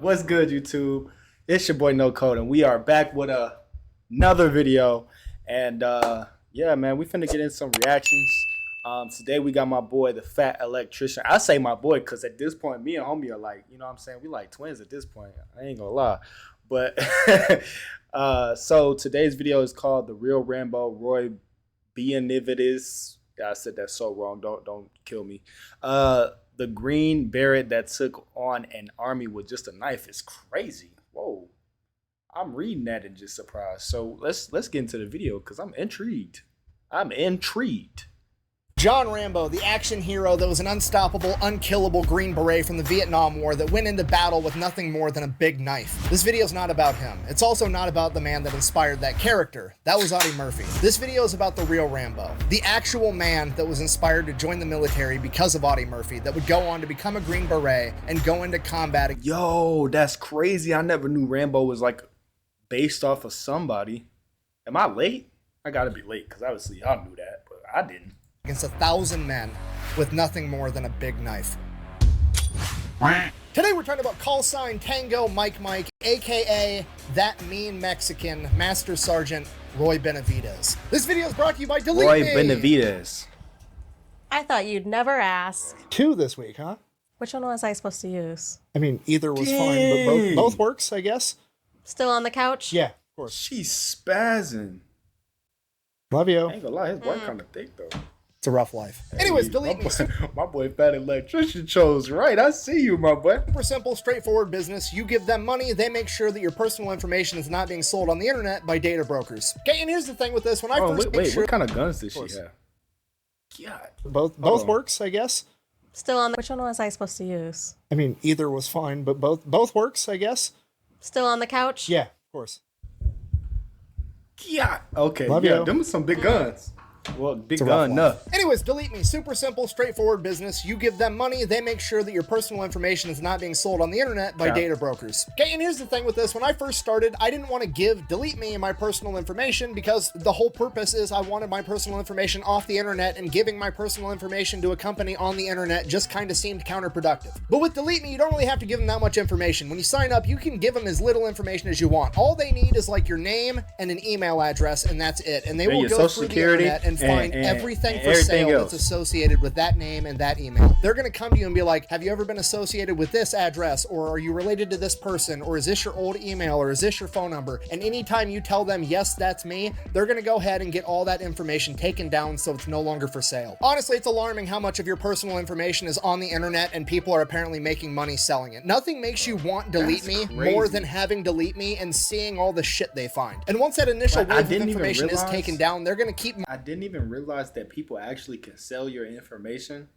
What's good, YouTube? It's your boy No Code, and we are back with another video. And yeah, man, we finna get in some reactions. Today we got my boy, the Fat Electrician. I say my boy because at this point, me and homie are like, you know what I'm saying? We like twins at this point. I ain't gonna lie. But so today's video is called The Real Rambo, Roy Benavidez. Yeah, I said that so wrong. Don't kill me. The green beret that took on an army with just a knife is crazy. Whoa. I'm reading that and just surprised. So let's get into the video because I'm intrigued. I'm intrigued. John Rambo, the action hero that was an unstoppable, unkillable Green Beret from the Vietnam War that went into battle with nothing more than a big knife. This video's not about him. It's also not about the man that inspired that character. That was Audie Murphy. This video is about the real Rambo, the actual man that was inspired to join the military because of Audie Murphy, that would go on to become a Green Beret and go into combat. Yo, that's crazy. I never knew Rambo was like based off of somebody. Am I late? I gotta be late because obviously y'all knew that, but I didn't. Against 1,000 men with nothing more than a big knife. Today we're talking about call sign Tango Mike, aka that mean Mexican Master Sergeant Roy Benavidez. This video is brought to you by Delete Roy Me. Benavidez. I thought you'd never ask. 2 this week, huh? Which one was I supposed to use? I mean, either was fine, Dang. but both works, I guess. Still on the couch? Yeah, of course. She's spazzing. Love you. I ain't gonna lie, his wife kind of thick though. It's a rough life. Anyways, Delete Me. My boy Fat Electrician chose right. I see you, my boy. Super simple, straightforward business. You give them money, they make sure that your personal information is not being sold on the internet by data brokers. Okay, and here's the thing with this. When I first Wait, what kind of guns does she have? God. Both works, I guess. Still on the... Which one was I supposed to use? I mean, either was fine, but both works, I guess. Still on the couch? Yeah, of course. Yeah. Okay. Love yeah, you. them are some big guns. Well, big It's a rough gun life. enough. Anyways, Delete Me. Super simple, straightforward business. You give them money, they make sure that your personal information is not being sold on the internet by data brokers. Okay, and here's the thing with this. When I first started, I didn't want to give Delete Me my personal information because the whole purpose is I wanted my personal information off the internet, and giving my personal information to a company on the internet just kind of seemed counterproductive. But with Delete Me, you don't really have to give them that much information. When you sign up, you can give them as little information as you want. All they need is like your name and an email address, and that's it. And they will your go social through the security internet and find everything for everything sale else that's associated with that name and that email. They're going to come to you and be like, have you ever been associated with this address, or are you related to this person, or is this your old email, or is this your phone number? And anytime you tell them, yes, that's me, they're going to go ahead and get all that information taken down so it's no longer for sale. Honestly, it's alarming how much of your personal information is on the internet and people are apparently making money selling it. Nothing makes you want Delete Me more than having Delete Me and seeing all the shit they find. And once that initial wave of information is taken down, they're going to keep... I didn't even realize that people actually can sell your information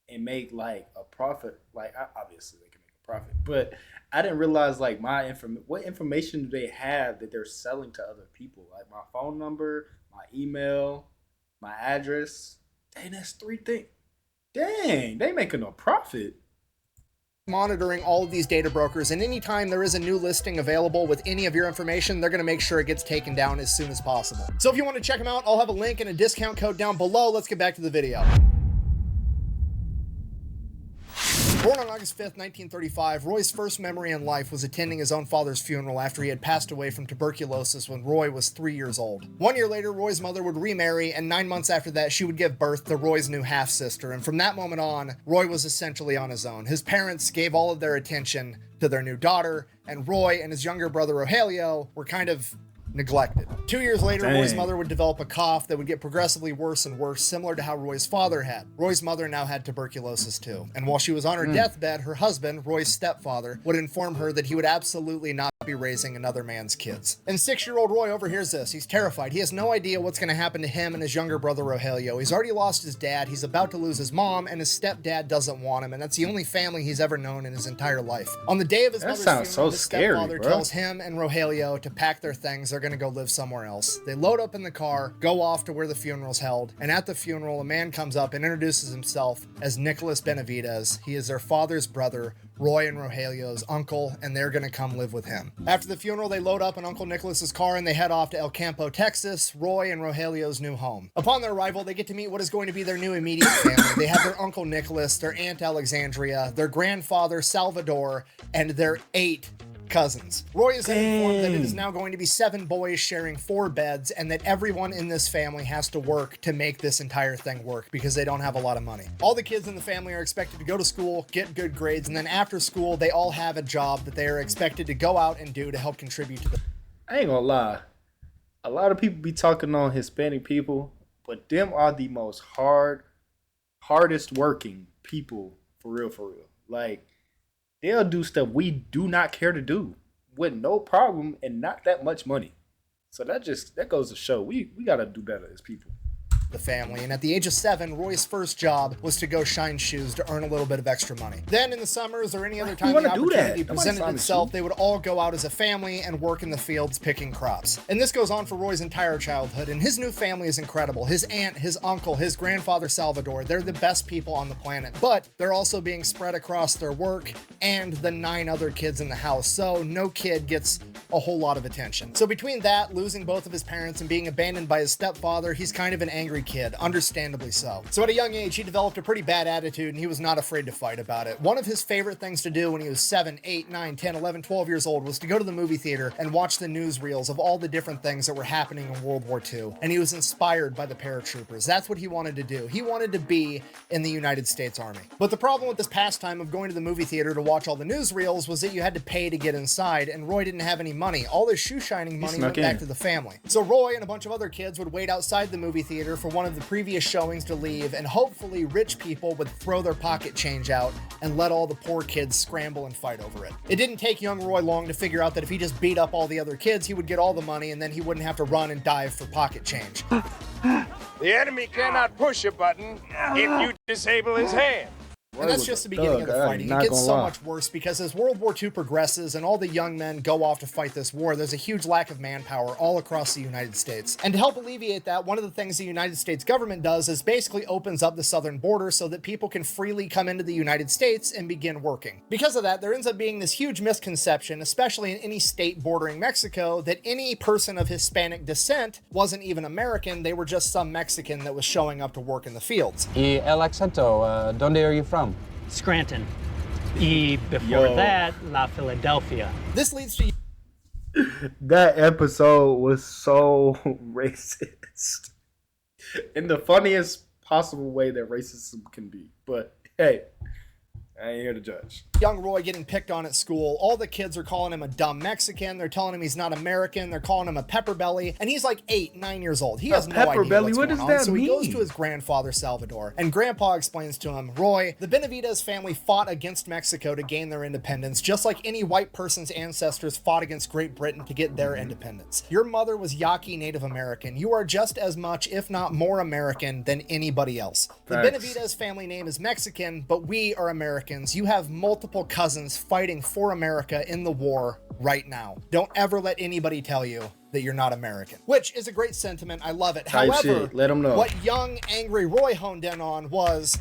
and make like a profit. Like obviously they can make a profit, but I didn't realize like what information do they have that they're selling to other people? Like my phone number, my email, my address. Dang, that's 3 things. Dang, they making a profit. Monitoring all of these data brokers, and anytime there is a new listing available with any of your information, they're going to make sure it gets taken down as soon as possible. So if you want to check them out, I'll have a link and a discount code down below. Let's get back to the video. Born on August 5th, 1935, Roy's first memory in life was attending his own father's funeral after he had passed away from tuberculosis when Roy was 3 years old. 1 year later, Roy's mother would remarry, and 9 months after that, she would give birth to Roy's new half-sister, and from that moment on, Roy was essentially on his own. His parents gave all of their attention to their new daughter, and Roy and his younger brother Rogelio were kind of neglected. 2 years later, Roy's mother would develop a cough that would get progressively worse and worse, similar to how Roy's father had. Roy's mother now had tuberculosis too, and while she was on her deathbed, her husband, Roy's stepfather, would inform her that he would absolutely not be raising another man's kids. And 6-year-old Roy overhears this. He's terrified. He has no idea what's going to happen to him and his younger brother Rogelio. He's already lost his dad, he's about to lose his mom, and his stepdad doesn't want him, and that's the only family he's ever known in his entire life. On the day of his mother's funeral, his stepfather tells him and Rogelio to pack their things. They're going to go live somewhere else. They load up in the car, go off to where the funeral's held, and at the funeral, a man comes up and introduces himself as Nicholas Benavidez. He is their father's brother, Roy and Rogelio's uncle, and they're gonna come live with him. After the funeral, they load up in Uncle Nicholas's car and they head off to El Campo, Texas, Roy and Rogelio's new home. Upon their arrival, they get to meet what is going to be their new immediate family. They have their Uncle Nicholas, their Aunt Alexandria, their grandfather Salvador, and their 8 cousins. Roy is then informed that it is now going to be 7 boys sharing 4 beds, and that everyone in this family has to work to make this entire thing work because they don't have a lot of money. All the kids in the family are expected to go to school, get good grades, and then after school, they all have a job that they are expected to go out and do to help contribute to the... I ain't gonna lie. A lot of people be talking on Hispanic people, but them are the most hardest working people for real, for real. Like, they'll do stuff we do not care to do with no problem and not that much money. So that goes to show we gotta do better as people. The family, and at the age of 7, Roy's first job was to go shine shoes to earn a little bit of extra money. Then in the summers or any other time the opportunity presented itself, they would all go out as a family and work in the fields picking crops. And this goes on for Roy's entire childhood, and his new family is incredible. His aunt, his uncle, his grandfather Salvador, they're the best people on the planet, but they're also being spread across their work and the 9 other kids in the house, so no kid gets a whole lot of attention. So between that, losing both of his parents, and being abandoned by his stepfather, he's kind of an angry kid, understandably so. So at a young age, he developed a pretty bad attitude, and he was not afraid to fight about it. One of his favorite things to do when he was 7, 8, 9, 10, 11, 12 years old was to go to the movie theater and watch the newsreels of all the different things that were happening in World War II. And he was inspired by the paratroopers. That's what he wanted to do. He wanted to be in the United States Army. But the problem with this pastime of going to the movie theater to watch all the newsreels was that you had to pay to get inside, and Roy didn't have any money. All his shoe shining money went back to the family. So Roy and a bunch of other kids would wait outside the movie theater for one of the previous showings to leave, and hopefully rich people would throw their pocket change out and let all the poor kids scramble and fight over it. It didn't take young Roy long to figure out that if he just beat up all the other kids, he would get all the money, and then he wouldn't have to run and dive for pocket change. The enemy cannot push a button if you disable his hand. And that's just the beginning of the fighting. It gets so much worse because as World War II progresses and all the young men go off to fight this war, there's a huge lack of manpower all across the United States. And to help alleviate that, one of the things the United States government does is basically opens up the southern border so that people can freely come into the United States and begin working. Because of that, there ends up being this huge misconception, especially in any state bordering Mexico, that any person of Hispanic descent wasn't even American, they were just some Mexican that was showing up to work in the fields. Y el acento, ¿dónde are you from? Scranton. Before that, La Philadelphia. This leads to... That episode was so racist. In the funniest possible way that racism can be. But, hey, I ain't here to judge. Young Roy getting picked on at school. All the kids are calling him a dumb Mexican. They're telling him he's not American. They're calling him a pepper belly. And he's like 8, 9 years old. He has no idea what's going on. So he goes to his grandfather, Salvador. And Grandpa explains to him, Roy, the Benavidez family fought against Mexico to gain their independence, just like any white person's ancestors fought against Great Britain to get their independence. Your mother was Yaqui Native American. You are just as much, if not more American than anybody else. The Benavidez family name is Mexican, but we are Americans. You have multiple cousins fighting for America in the war right now. Don't ever let anybody tell you that you're not American, which is a great sentiment. I love it. However, let them know. What young, angry Roy honed in on was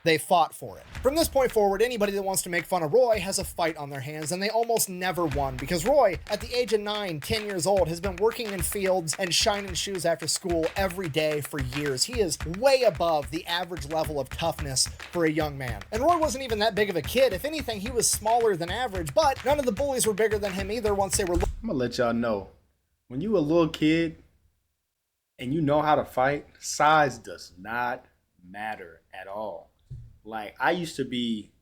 they fought for it. From this point forward, anybody that wants to make fun of Roy has a fight on their hands, and they almost never won because Roy, at the age of 9, 10 years old, has been working in fields and shining shoes after school every day for years. He is way above the average level of toughness for a young man. And Roy wasn't even that big of a kid. If anything, he was smaller than average, but none of the bullies were bigger than him either once they were... I'm gonna let y'all know, when you a little kid and you know how to fight, size does not matter at all. Like, I used to be,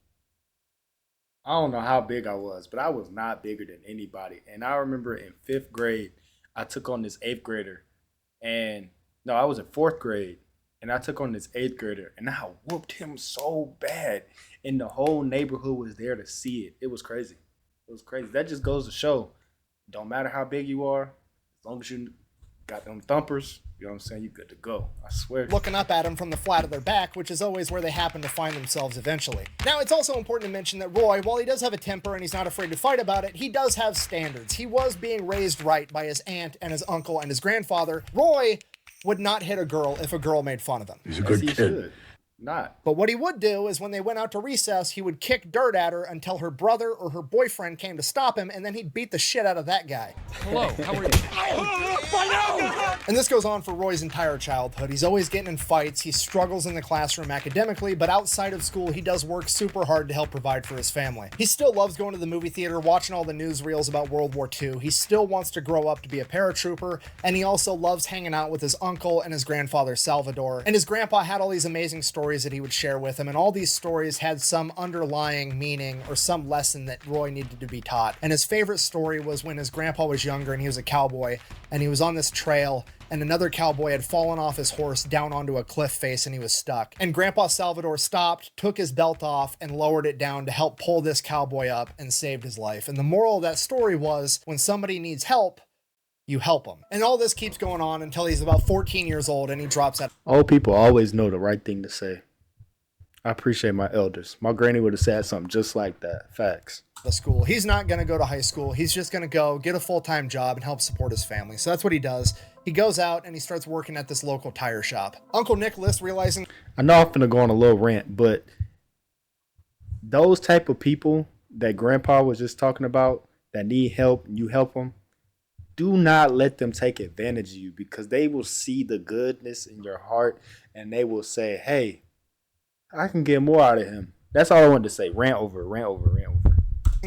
I don't know how big I was, but I was not bigger than anybody. And I remember in 5th grade, I took on this 8th grader. And, no, I was in 4th grade. And I took on this 8th grader. And I whooped him so bad. And the whole neighborhood was there to see it. It was crazy. It was crazy. That just goes to show, don't matter how big you are, as long as you got them thumpers, you know what I'm saying, you're good to go. I swear. Looking up at them from the flat of their back, which is always where they happen to find themselves eventually. Now, it's also important to mention that Roy, while he does have a temper and he's not afraid to fight about it, he does have standards. He was being raised right by his aunt and his uncle and his grandfather. Roy would not hit a girl if a girl made fun of him. He's a good kid. Not. But what he would do is when they went out to recess, he would kick dirt at her until her brother or her boyfriend came to stop him, and then he'd beat the shit out of that guy. Hello, how are you? And this goes on for Roy's entire childhood. He's always getting in fights. He struggles in the classroom academically, but outside of school, he does work super hard to help provide for his family. He still loves going to the movie theater, watching all the newsreels about World War II. He still wants to grow up to be a paratrooper, and he also loves hanging out with his uncle and his grandfather, Salvador. And his grandpa had all these amazing stories that he would share with him, and all these stories had some underlying meaning or some lesson that Roy needed to be taught. And his favorite story was when his grandpa was younger and he was a cowboy, and he was on this trail, and another cowboy had fallen off his horse down onto a cliff face and he was stuck. And Grandpa Salvador stopped, took his belt off, and lowered it down to help pull this cowboy up and saved his life. And the moral of that story was, when somebody needs help, you help them. And all this keeps going on until he's about 14 years old and he drops out. Old people always know the right thing to say. I appreciate my elders. My granny would have said something just like that. Facts. The school. He's not going to go to high school. He's just going to go get a full-time job and help support his family. So that's what he does. He goes out and he starts working at this local tire shop. Uncle Nicholas, realizing... I know I'm finna go on a little rant, but those type of people that Grandpa was just talking about that need help and you help them, do not let them take advantage of you, because they will see the goodness in your heart and they will say, hey, I can get more out of him. That's all I wanted to say. Rant over.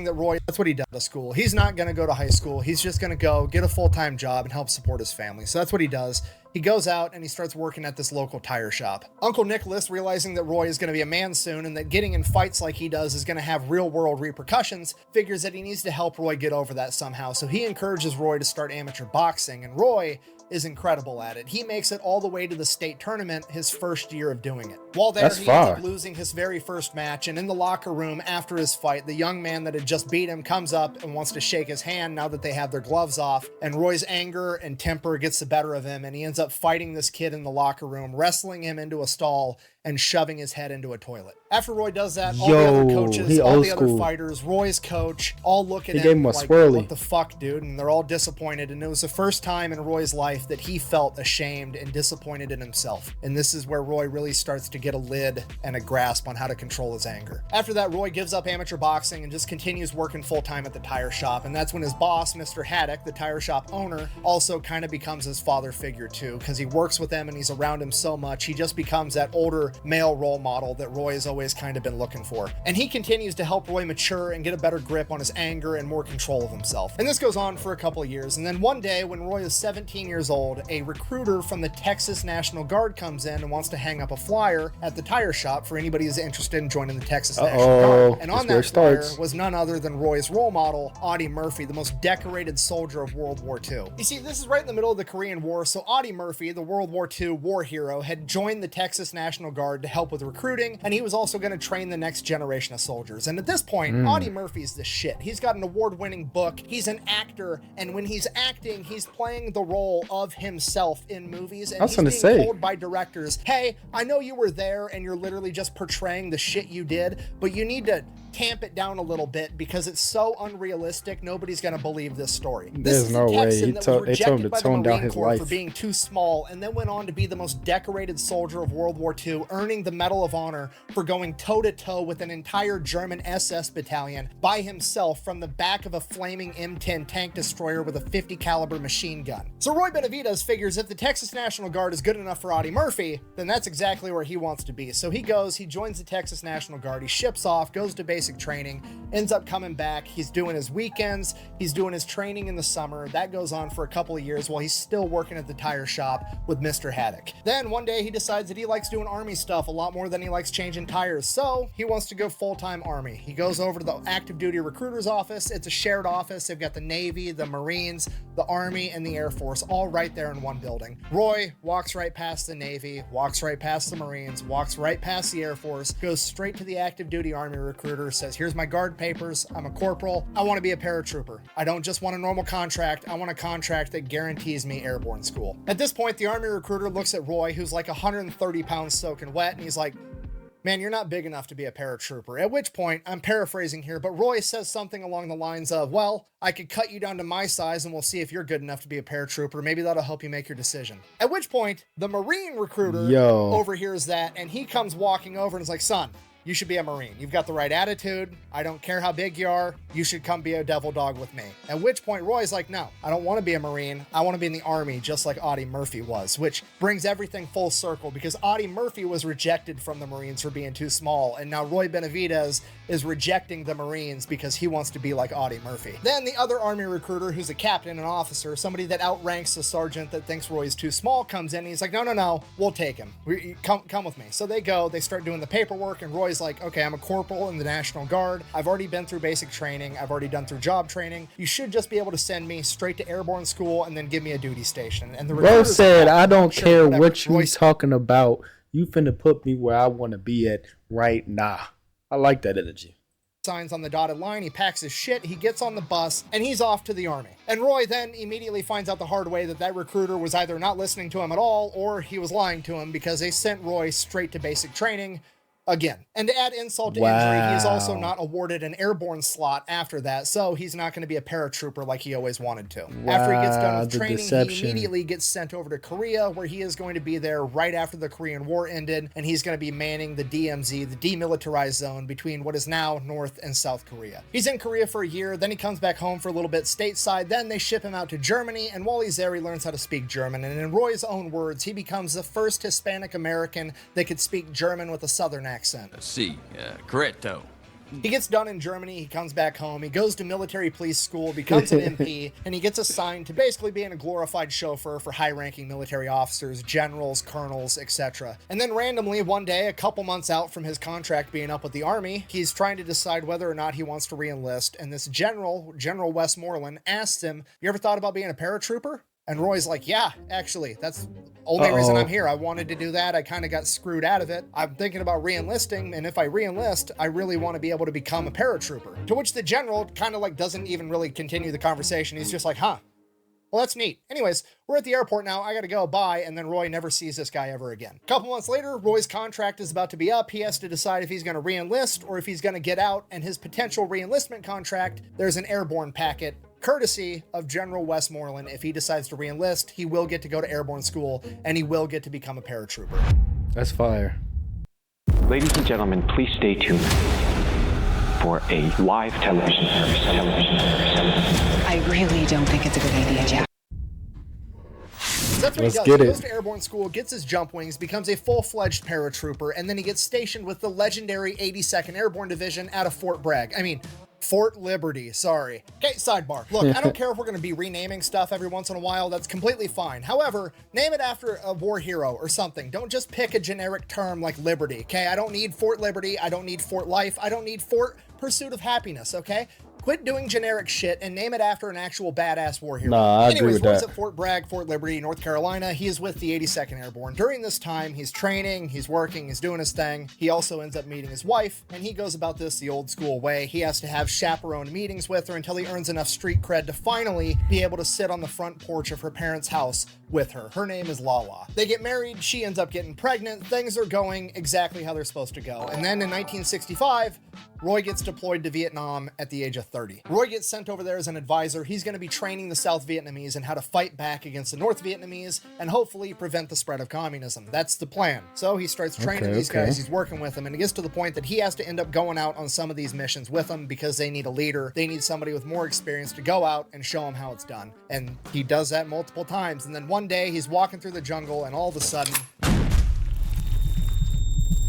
that Roy, that's what he does to school. He's not going to go to high school. He's just going to go get a full-time job and help support his family. So that's what he does. He goes out and he starts working at this local tire shop. Uncle Nicholas, realizing that Roy is going to be a man soon and that getting in fights like he does is going to have real-world repercussions, figures that he needs to help Roy get over that somehow. So he encourages Roy to start amateur boxing, and Roy is incredible at it. He makes it all the way to the state tournament his first year of doing it. While there, he ends up losing his very first match, and in the locker room after his fight, the young man that had just beat him comes up and wants to shake his hand now that they have their gloves off, and Roy's anger and temper gets the better of him, and he ends up fighting this kid in the locker room, wrestling him into a stall and shoving his head into a toilet. After Roy does that, all the other coaches, all the other fighters, Roy's coach, all look at him like, what the fuck, dude? And they're all disappointed. And it was the first time in Roy's life that he felt ashamed and disappointed in himself. And this is where Roy really starts to get a lid and a grasp on how to control his anger. After that, Roy gives up amateur boxing and just continues working full-time at the tire shop. And that's when his boss, Mr. Haddock, the tire shop owner, also kind of becomes his father figure too, because he works with him and he's around him so much. He just becomes that older male role model that Roy has always kind of been looking for. And he continues to help Roy mature and get a better grip on his anger and more control of himself. And this goes on for a couple of years. And then one day when Roy is 17 years old, a recruiter from the Texas National Guard comes in and wants to hang up a flyer at the tire shop for anybody who's interested in joining the Texas National Guard. And on that flyer was none other than Roy's role model, Audie Murphy, the most decorated soldier of World War II. You see, this is right in the middle of the Korean War, so Audie Murphy, the World War II war hero, had joined the Texas National Guard to help with recruiting, and he was also going to train the next generation of soldiers. And at this point, Audie Murphy's the shit. He's got an award-winning book, he's an actor, and when he's acting, he's playing the role of himself in movies, and he's being told by directors, hey, I know you were there and you're literally just portraying the shit you did, but you need to tamp it down a little bit because it's so unrealistic, nobody's going to believe this story. There's no way. They told him to tone down his life for being too small, and then went on to be the most decorated soldier of World War II, earning the Medal of Honor for going toe-to-toe with an entire German SS battalion by himself from the back of a flaming M10 tank destroyer with a 50 caliber machine gun. So Roy Benavidez figures if the Texas National Guard is good enough for Audie Murphy, then that's exactly where he wants to be. So he joins the Texas National Guard, he ships off, goes to basic training, ends up coming back, he's doing his weekends, he's doing his training in the summer. That goes on for a couple of years while he's still working at the tire shop with Mr. Haddock. Then one day he decides that he likes doing army stuff a lot more than he likes changing tires, so he wants to go full-time Army. He goes over to the active duty recruiter's office. It's a shared office. They've got the Navy, the Marines, the Army, and the Air Force all right there in one building. Roy walks right past the Navy, walks right past the Marines, walks right past the Air Force, goes straight to the active duty Army recruiter, says, here's my guard papers, I'm a corporal, I want to be a paratrooper. I don't just want a normal contract, I want a contract that guarantees me airborne school. At this point, the Army recruiter looks at Roy, who's like 130 pounds soaking wet, and he's like, man, you're not big enough to be a paratrooper. At which point, I'm paraphrasing here, but Roy says something along the lines of, well, I could cut you down to my size and we'll see if you're good enough to be a paratrooper. Maybe that'll help you make your decision. At which point, the Marine recruiter overhears that and he comes walking over and is like, son, you should be a Marine. You've got the right attitude. I don't care how big you are. You should come be a devil dog with me. At which point Roy's like, no, I don't want to be a Marine. I want to be in the Army just like Audie Murphy was, which brings everything full circle because Audie Murphy was rejected from the Marines for being too small. And now Roy Benavidez is rejecting the Marines because he wants to be like Audie Murphy. Then the other Army recruiter, who's a captain, an officer, somebody that outranks the sergeant that thinks Roy's too small, comes in and he's like, no, we'll take him. Come with me. So they go, they start doing the paperwork and Roy's like, okay, I'm a corporal in the National Guard. I've already been through basic training. I've already done through job training. You should just be able to send me straight to airborne school and then give me a duty station. And the bro said, I don't care what you talking about. You finna put me where I want to be at right now. I like that energy. Signs on the dotted line, he packs his shit, he gets on the bus, and he's off to the Army. And Roy then immediately finds out the hard way that that recruiter was either not listening to him at all or he was lying to him because they sent Roy straight to basic training again. And to add insult to injury, he is also not awarded an airborne slot after that, so he's not going to be a paratrooper like he always wanted to. After he gets done with training, he immediately gets sent over to Korea, where he is going to be there right after the Korean War ended, and he's going to be manning the DMZ, the demilitarized zone, between what is now North and South Korea. He's in Korea for a year, then he comes back home for a little bit stateside, then they ship him out to Germany, and while he's there, he learns how to speak German, and in Roy's own words, he becomes the first Hispanic American that could speak German with a Southern accent. Correcto. He gets done in Germany, he comes back home, he goes to military police school, becomes an MP, and he gets assigned to basically being a glorified chauffeur for high-ranking military officers, generals, colonels, etc. And then randomly, one day, a couple months out from his contract being up with the Army, he's trying to decide whether or not he wants to re-enlist, and this General Westmoreland, asks him, you ever thought about being a paratrooper? And Roy's like, yeah, actually, that's the only reason I'm here. I wanted to do that. I kind of got screwed out of it. I'm thinking about re-enlisting, and if I re-enlist, I really want to be able to become a paratrooper. To which the general kind of like doesn't even really continue the conversation. He's just like, huh, well, that's neat. Anyways, we're at the airport now. I got to go, bye. And then Roy never sees this guy ever again. A couple months later, Roy's contract is about to be up. He has to decide if he's going to re-enlist or if he's going to get out. And his potential re-enlistment contract, there's an airborne packet courtesy of General Westmoreland. If he decides to re-enlist, he will get to go to airborne school and he will get to become a paratrooper. That's fire. Ladies and gentlemen, please stay tuned for a live television service. I really don't think it's a good idea, Jack. So that's what he does. He goes to airborne school, gets his jump wings, becomes a full-fledged paratrooper, and then he gets stationed with the legendary 82nd Airborne Division out of Fort Liberty, sorry. Okay, sidebar. Look, I don't care if we're going to be renaming stuff every once in a while. That's completely fine. However, name it after a war hero or something. Don't just pick a generic term like Liberty, okay? I don't need Fort Liberty. I don't need Fort Life. I don't need Fort Pursuit of Happiness, okay? Quit doing generic shit and name it after an actual badass war hero. I agree with Roy's that. At Fort Bragg, Fort Liberty, North Carolina. He is with the 82nd Airborne. During this time, he's training, he's working, he's doing his thing. He also ends up meeting his wife, and he goes about this the old school way. He has to have chaperone meetings with her until he earns enough street cred to finally be able to sit on the front porch of her parents' house with her. Her name is Lala. They get married, she ends up getting pregnant, things are going exactly how they're supposed to go. And then in 1965, Roy gets deployed to Vietnam at the age of 30. Roy gets sent over there as an advisor. He's going to be training the South Vietnamese in how to fight back against the North Vietnamese and hopefully prevent the spread of communism. That's the plan. So he starts training these guys. He's working with them, and it gets to the point that he has to end up going out on some of these missions with them because they need a leader. They need somebody with more experience to go out and show them how it's done. And he does that multiple times. And then one day he's walking through the jungle, and all of a sudden,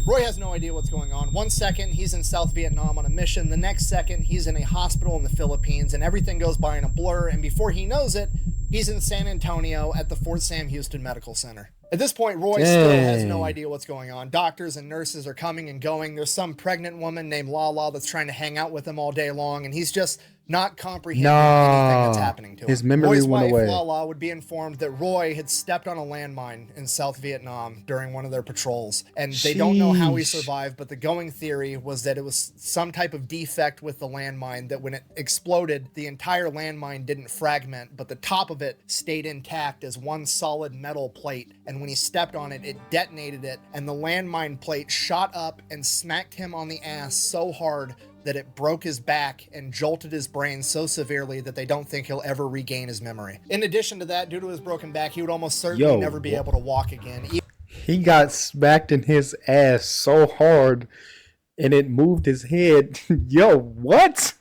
Roy has no idea what's going on. One second, he's in South Vietnam on a mission. The next second, he's in a hospital in the Philippines, and everything goes by in a blur. And before he knows it, he's in San Antonio at the Fort Sam Houston Medical Center. At this point, Roy still has no idea what's going on. Doctors and nurses are coming and going. There's some pregnant woman named Lala that's trying to hang out with him all day long, and he's just not comprehending anything that's happening to him. His memory Roy's went wife, away. Lala, would be informed that Roy had stepped on a landmine in South Vietnam during one of their patrols, and they don't know how he Sheesh. survived, but the going theory was that it was some type of defect with the landmine, that when it exploded, the entire landmine didn't fragment, but the top of it stayed intact as one solid metal plate, and when he stepped on it, it detonated it, and the landmine plate shot up and smacked him on the ass so hard that it broke his back and jolted his brain so severely that they don't think he'll ever regain his memory. In addition to that, due to his broken back, he would almost certainly never be able to walk again. He got smacked in his ass so hard and it moved his head. Yo, what?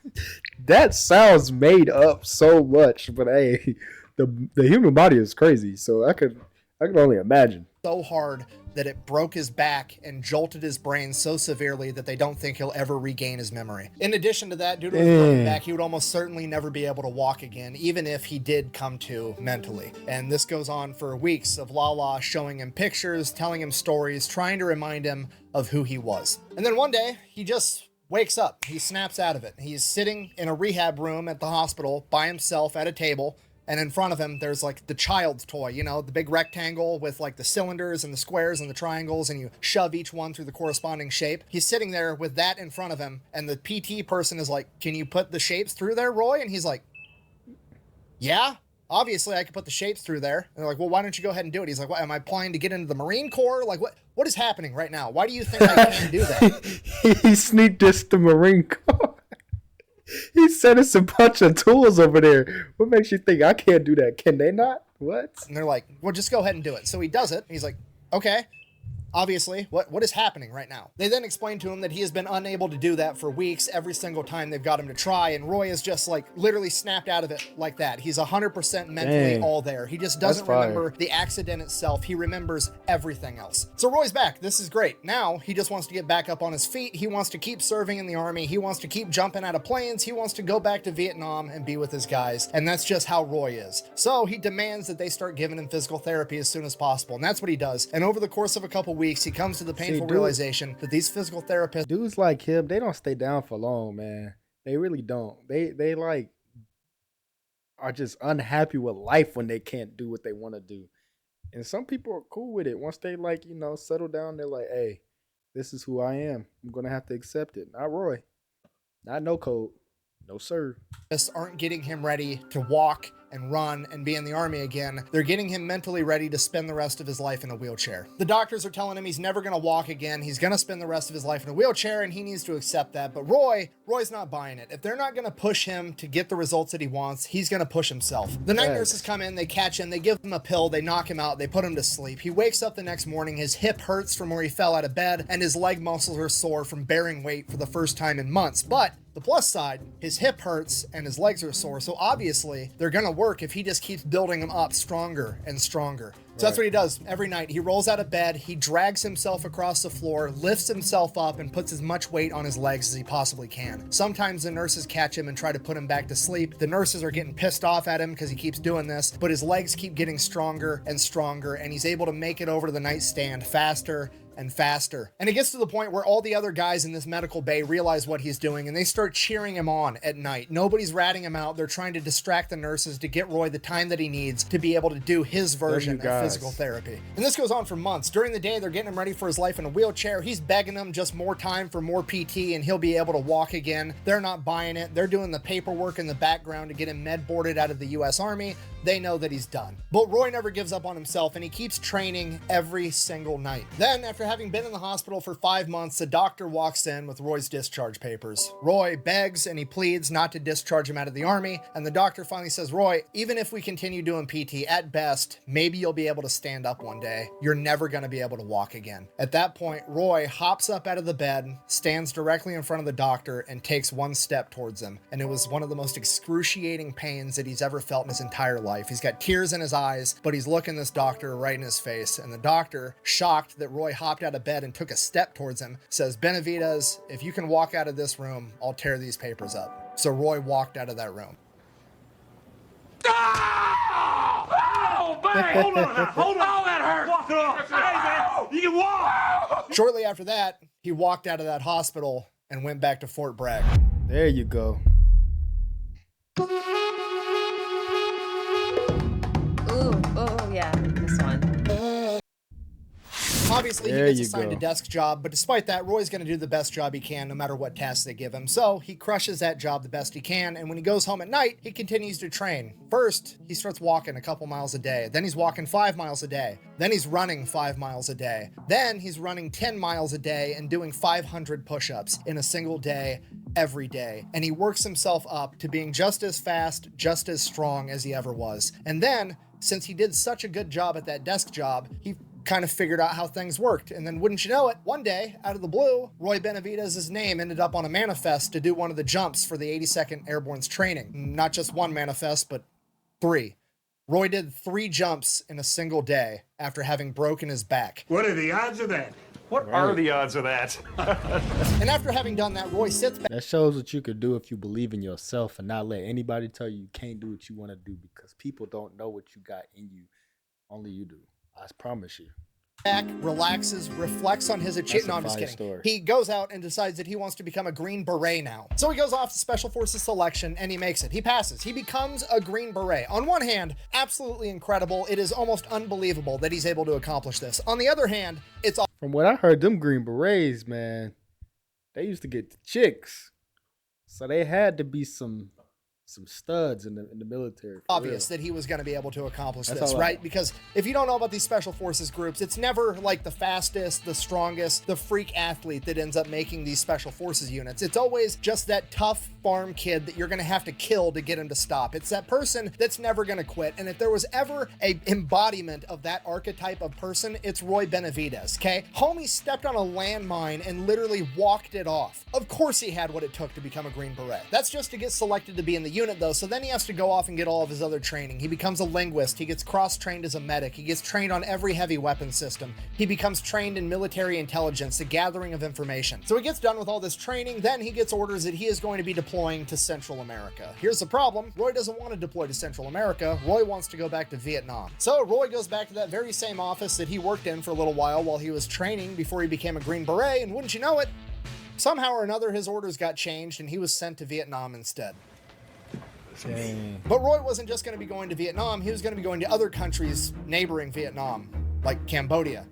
That sounds made up so much, but hey, the human body is crazy, so I could only imagine. So hard that it broke his back and jolted his brain so severely that they don't think he'll ever regain his memory. In addition to that, due to his broken back, he would almost certainly never be able to walk again, even if he did come to mentally. And this goes on for weeks of Lala showing him pictures, telling him stories, trying to remind him of who he was. And then one day, he just wakes up. He snaps out of it. He's sitting in a rehab room at the hospital by himself at a table, and in front of him, there's like the child's toy, you know, the big rectangle with like the cylinders and the squares and the triangles, and you shove each one through the corresponding shape. He's sitting there with that in front of him, and the PT person is like, "Can you put the shapes through there, Roy?" And he's like, "Yeah, obviously I could put the shapes through there." And they're like, "Well, why don't you go ahead and do it?" He's like, "What, am I applying to get into the Marine Corps? Like, what is happening right now? Why do you think I can't do that?" He sneak dissed the Marine Corps. He sent us a bunch of tools over there. What makes you think I can't do that? Can they not? What? And they're like, "Well, just go ahead and do it." So he does it. He's like, "Okay. Obviously, what is happening right now?" They then explain to him that he has been unable to do that for weeks every single time they've got him to try, and Roy is just like literally snapped out of it like that. He's 100% mentally all there. He just doesn't remember the accident itself. He remembers everything else. So Roy's back. This is great. Now he just wants to get back up on his feet. He wants to keep serving in the army. He wants to keep jumping out of planes. He wants to go back to Vietnam and be with his guys. And that's just how Roy is. So he demands that they start giving him physical therapy as soon as possible. And that's what he does. And over the course of a couple weeks, he comes to the painful realization that these physical therapists, dudes like him, they don't stay down for long, man. They really don't. They like are just unhappy with life when they can't do what they want to do. And some people are cool with it. Once they like, you know, settle down, they're like, "Hey, this is who I am. I'm gonna have to accept it." Not Roy. Not no code. No sir. aren't getting him ready to walk and run and be in the army again. They're getting him mentally ready to spend the rest of his life in a wheelchair. The doctors are telling him he's never going to walk again. He's going to spend the rest of his life in a wheelchair, and he needs to accept that. But Roy's not buying it. If they're not going to push him to get the results that he wants, he's going to push himself. The night nurses come in, they catch him, they give him a pill, they knock him out, they put him to sleep. He wakes up the next morning, his hip hurts from where he fell out of bed, and his leg muscles are sore from bearing weight for the first time in months. But the plus side, his hip hurts and his legs are sore, so obviously they're gonna work if he just keeps building them up stronger and stronger. So that's what he does every night. He rolls out of bed, he drags himself across the floor, lifts himself up, and puts as much weight on his legs as he possibly can. Sometimes the nurses catch him and try to put him back to sleep. The nurses are getting pissed off at him because he keeps doing this, but his legs keep getting stronger and stronger, and he's able to make it over to the nightstand faster and faster. And it gets to the point where all the other guys in this medical bay realize what he's doing, and they start cheering him on at night. Nobody's ratting him out. They're trying to distract the nurses to get Roy the time that he needs to be able to do his version of physical therapy. And this goes on for months. During the day, they're getting him ready for his life in a wheelchair. He's begging them just more time for more PT and he'll be able to walk again. They're not buying it. They're doing the paperwork in the background to get him med boarded out of the US Army. They know that he's done. But Roy never gives up on himself, and he keeps training every single night. Then, after having been in the hospital for 5 months, the doctor walks in with Roy's discharge papers. Roy begs and he pleads not to discharge him out of the army, and the doctor finally says, "Roy, even if we continue doing PT, at best, maybe you'll be able to stand up one day. You're never going to be able to walk again." At that point, Roy hops up out of the bed, stands directly in front of the doctor, and takes one step towards him. And it was one of the most excruciating pains that he's ever felt in his entire life. He's got tears in his eyes, but he's looking this doctor right in his face. And the doctor, shocked that Roy hopped out of bed and took a step towards him, says, "Benavidez, if you can walk out of this room, I'll tear these papers up." So Roy walked out of that room. Oh, man! Hold on, hold on, that hurt. Walk it off. Hey, man, you can walk. Shortly after that, he walked out of that hospital and went back to Fort Bragg. There you go. Obviously, he There gets you assigned a go. desk job, but despite that, Roy's going to do the best job he can no matter what tasks they give him. So he crushes that job the best he can, and when he goes home at night, he continues to train. First, he starts walking a couple miles a day. Then he's walking 5 miles a day. Then he's running 5 miles a day. Then he's running 10 miles a day and doing 500 push-ups in a single day, every day. And he works himself up to being just as fast, just as strong as he ever was. And then, since he did such a good job at that desk job, he kind of figured out how things worked. And then wouldn't you know it, one day, out of the blue, Roy Benavidez's name ended up on a manifest to do one of the jumps for the 82nd Airborne's training. Not just one manifest, but 3. Roy did 3 jumps in a single day after having broken his back. What are the odds of that? What are the odds of that? And after having done that, Roy sits back. That shows what you could do if you believe in yourself and not let anybody tell you can't do what you want to do, because people don't know what you got in you. Only you do. I promise you. Back, relaxes, reflects on his achievement. No, I'm just fire kidding. story. He goes out and decides that he wants to become a Green Beret now. So he goes off to Special Forces selection and he makes it. He passes. He becomes a Green Beret. On one hand, absolutely incredible. It is almost unbelievable that he's able to accomplish this. On the other hand, it's From what I heard, them Green Berets, man, they used to get the chicks. So they had to be some studs in the military. obvious that he was going to be able to accomplish That's this, all I right? know. Because if you don't know about these special forces groups, it's never like the fastest, the strongest, the freak athlete that ends up making these special forces units. It's always just that tough farm kid that you're going to have to kill to get him to stop. It's that person that's never going to quit. And if there was ever a embodiment of that archetype of person, it's Roy Benavidez, okay? Homie stepped on a landmine and literally walked it off. Of course he had what it took to become a Green Beret. That's just to get selected to be in the unit though, so then he has to go off and get all of his other training. He becomes a linguist, he gets cross-trained as a medic, he gets trained on every heavy weapon system, he becomes trained in military intelligence, the gathering of information. So he gets done with all this training, then he gets orders that he is going to be deploying to Central America. Here's the problem, Roy doesn't want to deploy to Central America, Roy wants to go back to Vietnam. So Roy goes back to that very same office that he worked in for a little while he was training before he became a Green Beret, and wouldn't you know it, somehow or another his orders got changed and he was sent to Vietnam instead. But Roy wasn't just going to be going to Vietnam, he was going to be going to other countries neighboring Vietnam, like Cambodia.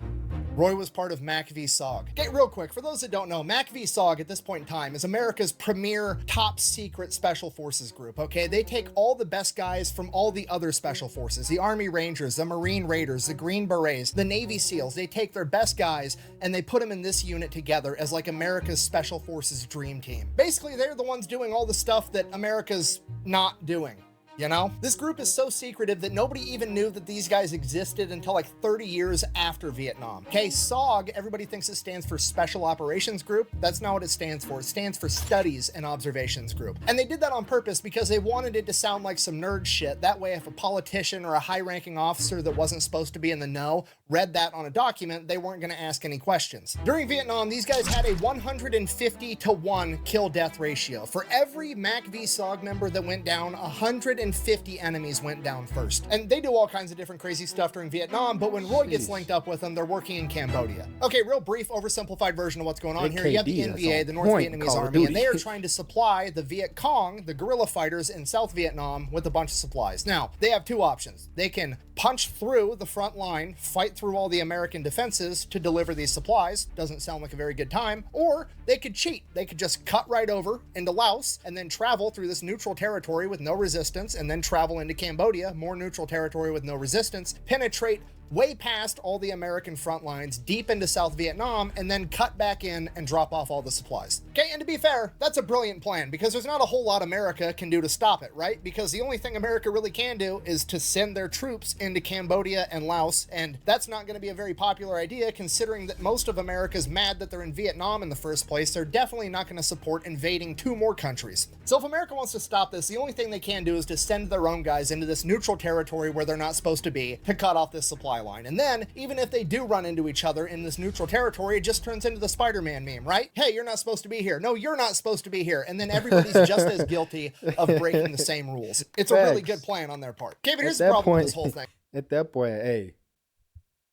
Roy was part of MAC v SOG. Okay, real quick, for those that don't know, MAC v SOG at this point in time is America's premier top secret special forces group, okay? They take all the best guys from all the other special forces, the Army Rangers, the Marine Raiders, the Green Berets, the Navy SEALs. They take their best guys and they put them in this unit together as like America's special forces dream team. Basically, they're the ones doing all the stuff that America's not doing. You know, this group is so secretive that nobody even knew that these guys existed until like 30 years after Vietnam. Okay, SOG, everybody thinks it stands for Special Operations Group. That's not what it stands for. It stands for Studies and Observations Group. And they did that on purpose because they wanted it to sound like some nerd shit. That way, if a politician or a high-ranking officer that wasn't supposed to be in the know read that on a document, they weren't going to ask any questions. During Vietnam, these guys had a 150-to-1 kill-death ratio. For every MAC v SOG member that went down, 150 enemies went down first. And they do all kinds of different crazy stuff during Vietnam, but when Roy gets linked up with them, they're working in Cambodia. Okay, real brief, oversimplified version of what's going on here. You have the AKD, NVA, that's the on North point in Vietnamese Call of Army, and Duty. they are trying to supply the Viet Cong, the guerrilla fighters in South Vietnam, with a bunch of supplies. Now, they have two options. They can punch through the front line, fight through all the American defenses to deliver these supplies. Doesn't sound like a very good time. Or they could cheat. They could just cut right over into Laos and then travel through this neutral territory with no resistance, and then travel into Cambodia, more neutral territory with no resistance, penetrate way past all the American front lines, deep into South Vietnam, and then cut back in and drop off all the supplies. Okay, and to be fair, that's a brilliant plan because there's not a whole lot America can do to stop it, right? Because the only thing America really can do is to send their troops into Cambodia and Laos, and that's not going to be a very popular idea considering that most of America's mad that they're in Vietnam in the first place. They're definitely not going to support invading 2 more countries. So if America wants to stop this, the only thing they can do is to send their own guys into this neutral territory where they're not supposed to be to cut off this supply line. And then, even if they do run into each other in this neutral territory, it just turns into the Spider-Man meme, right? Hey, you're not supposed to be here. No, you're not supposed to be here. And then everybody's just as guilty of breaking the same rules. It's a really good plan on their part. Okay, but here's the problem with this whole thing. At that point, hey,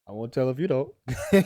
I won't tell if you don't.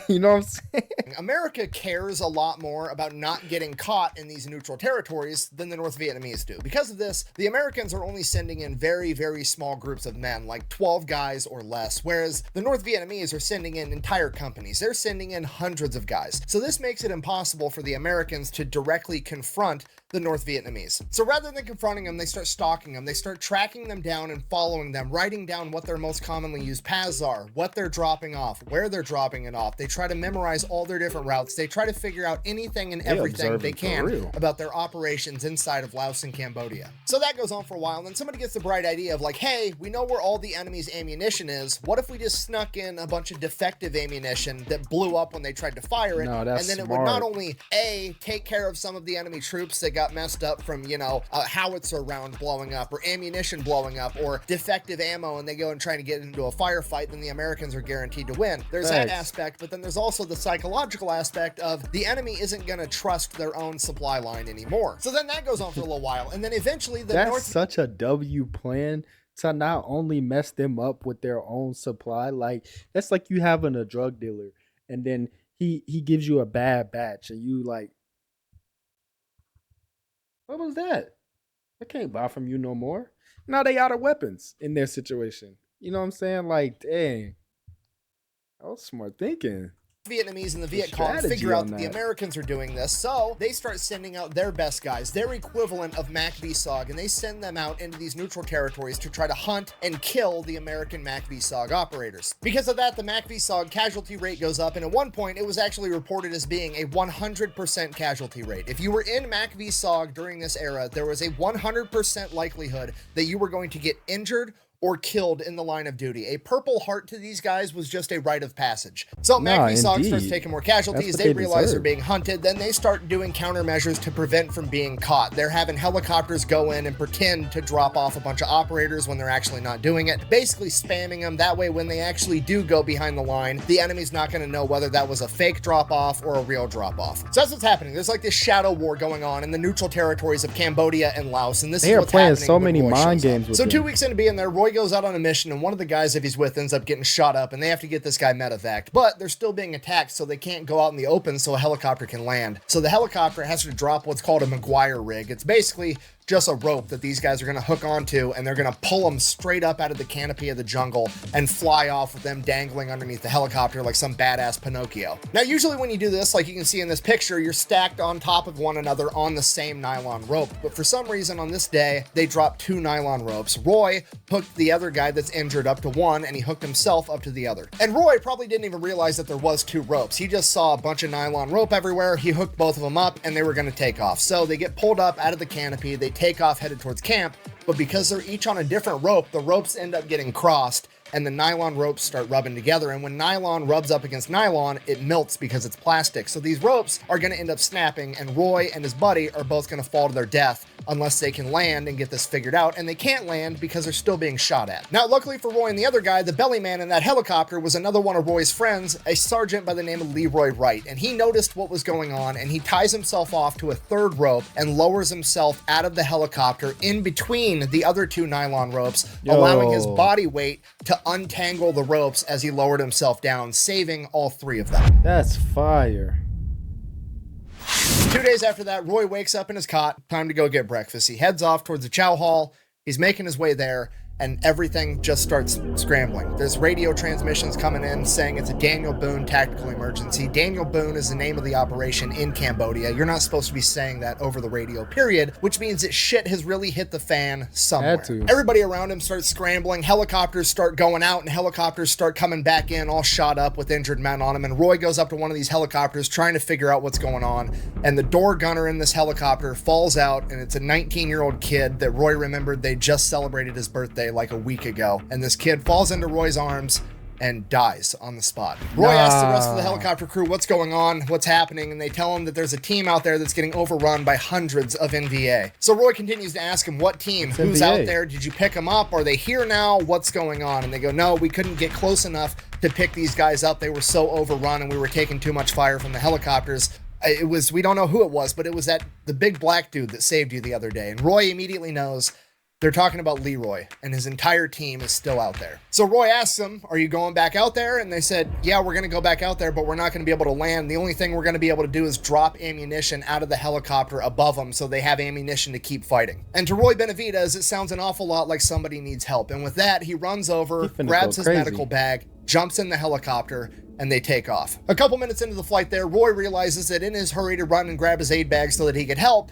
You know what I'm saying? America cares a lot more about not getting caught in these neutral territories than the North Vietnamese do. Because of this, the Americans are only sending in very, very small groups of men, like 12 guys or less, whereas the North Vietnamese are sending in entire companies. They're sending in hundreds of guys. So this makes it impossible for the Americans to directly confront the North Vietnamese. So rather than confronting them, they start stalking them. They start tracking them down and following them, writing down what their most commonly used paths are, what they're dropping off, where they're dropping it off. They try to memorize all their different routes. They try to figure out anything and everything they can about their operations inside of Laos and Cambodia. So that goes on for a while, and then somebody gets the bright idea of like, hey, we know where all the enemy's ammunition is. What if we just snuck in a bunch of defective ammunition that blew up when they tried to fire it? No, that's and then smart. It would not only take care of some of the enemy troops that got messed up from, you know, a howitzer round blowing up or ammunition blowing up or defective ammo, and they go and try to get into a firefight, then the Americans are guaranteed to win. There's that aspect, but then there's also the psychological aspect of the enemy isn't going to trust their own supply line anymore. So then that goes on for a little while, and then eventually that's such a W plan to not only mess them up with their own supply. Like, that's like you having a drug dealer and then he gives you a bad batch and you like, what was that? I can't buy from you no more. Now they out of weapons in their situation. You know what I'm saying? Like, dang. That was smart thinking. Vietnamese and the Viet Cong figure out that the Americans are doing this, so they start sending out their best guys, their equivalent of MAC-VSOG, and they send them out into these neutral territories to try to hunt and kill the American MAC-VSOG operators. Because of that, the MAC-VSOG casualty rate goes up, and at one point, it was actually reported as being a 100% casualty rate. If you were in MAC-VSOG during this era, there was a 100% likelihood that you were going to get injured or killed in the line of duty. A Purple Heart to these guys was just a rite of passage. So MAC-VSOG starts taking more casualties. They realize they're being hunted. Then they start doing countermeasures to prevent from being caught. They're having helicopters go in and pretend to drop off a bunch of operators when they're actually not doing it, basically spamming them. That way, when they actually do go behind the line, the enemy's not going to know whether that was a fake drop-off or a real drop-off. So that's what's happening. There's like this shadow war going on in the neutral territories of Cambodia and Laos, and this is what's happening. They are playing so many mind games with them. So 2 weeks into being there, Roy goes out on a mission, and one of the guys that he's with ends up getting shot up, and they have to get this guy medevaced. But they're still being attacked, so they can't go out in the open so a helicopter can land. So the helicopter has to drop what's called a McGuire rig. It's basically just a rope that these guys are going to hook onto, and they're going to pull them straight up out of the canopy of the jungle and fly off with them dangling underneath the helicopter like some badass Pinocchio. Now, usually when you do this, like you can see in this picture, you're stacked on top of one another on the same nylon rope. But for some reason on this day, they dropped 2 nylon ropes. Roy hooked the other guy that's injured up to one, and he hooked himself up to the other. And Roy probably didn't even realize that there was 2 ropes. He just saw a bunch of nylon rope everywhere. He hooked both of them up, and they were going to take off. So they get pulled up out of the canopy. They take off headed towards camp, but because they're each on a different rope, the ropes end up getting crossed and the nylon ropes start rubbing together. And when nylon rubs up against nylon, it melts because it's plastic. So these ropes are going to end up snapping, and Roy and his buddy are both going to fall to their death unless they can land and get this figured out. And they can't land because they're still being shot at. Now, luckily for Roy and the other guy, the belly man in that helicopter was another one of Roy's friends, a sergeant by the name of Leroy Wright. And he noticed what was going on, and he ties himself off to a 3rd rope and lowers himself out of the helicopter in between the other 2 nylon ropes, allowing his body weight to untangle the ropes as he lowered himself down, saving all 3 of them. That's fire. 2 days after that, Roy wakes up in his cot. Time to go get breakfast. He heads off towards the chow hall. He's making his way there, and everything just starts scrambling. There's radio transmissions coming in saying it's a Daniel Boone tactical emergency. Daniel Boone is the name of the operation in Cambodia. You're not supposed to be saying that over the radio, period, which means that shit has really hit the fan somewhere. Everybody around him starts scrambling. Helicopters start going out, and helicopters start coming back in, all shot up with injured men on them. And Roy goes up to one of these helicopters trying to figure out what's going on. And the door gunner in this helicopter falls out, and it's a 19-year-old kid that Roy remembered they just celebrated his birthday like a week ago, and this kid falls into Roy's arms and dies on the spot. Roy asks the rest of the helicopter crew what's going on, what's happening, and they tell him that there's a team out there that's getting overrun by hundreds of NVA. So Roy continues to ask him, what team? Who's out there? Did you pick them up? Are they here now? What's going on? And they go, no, we couldn't get close enough to pick these guys up. They were so overrun, and we were taking too much fire from the helicopters. It was, we don't know who it was, but it was the big black dude that saved you the other day. And Roy immediately knows They're talking about Leroy, and his entire team is still out there. So Roy asks them, are you going back out there? And they said, yeah, we're going to go back out there, but we're not going to be able to land. The only thing we're going to be able to do is drop ammunition out of the helicopter above them so they have ammunition to keep fighting. And to Roy Benavidez, it sounds an awful lot like somebody needs help. And with that, he runs over, grabs his medical bag, jumps in the helicopter, and they take off. A couple minutes into the flight there, Roy realizes that in his hurry to run and grab his aid bag so that he could help,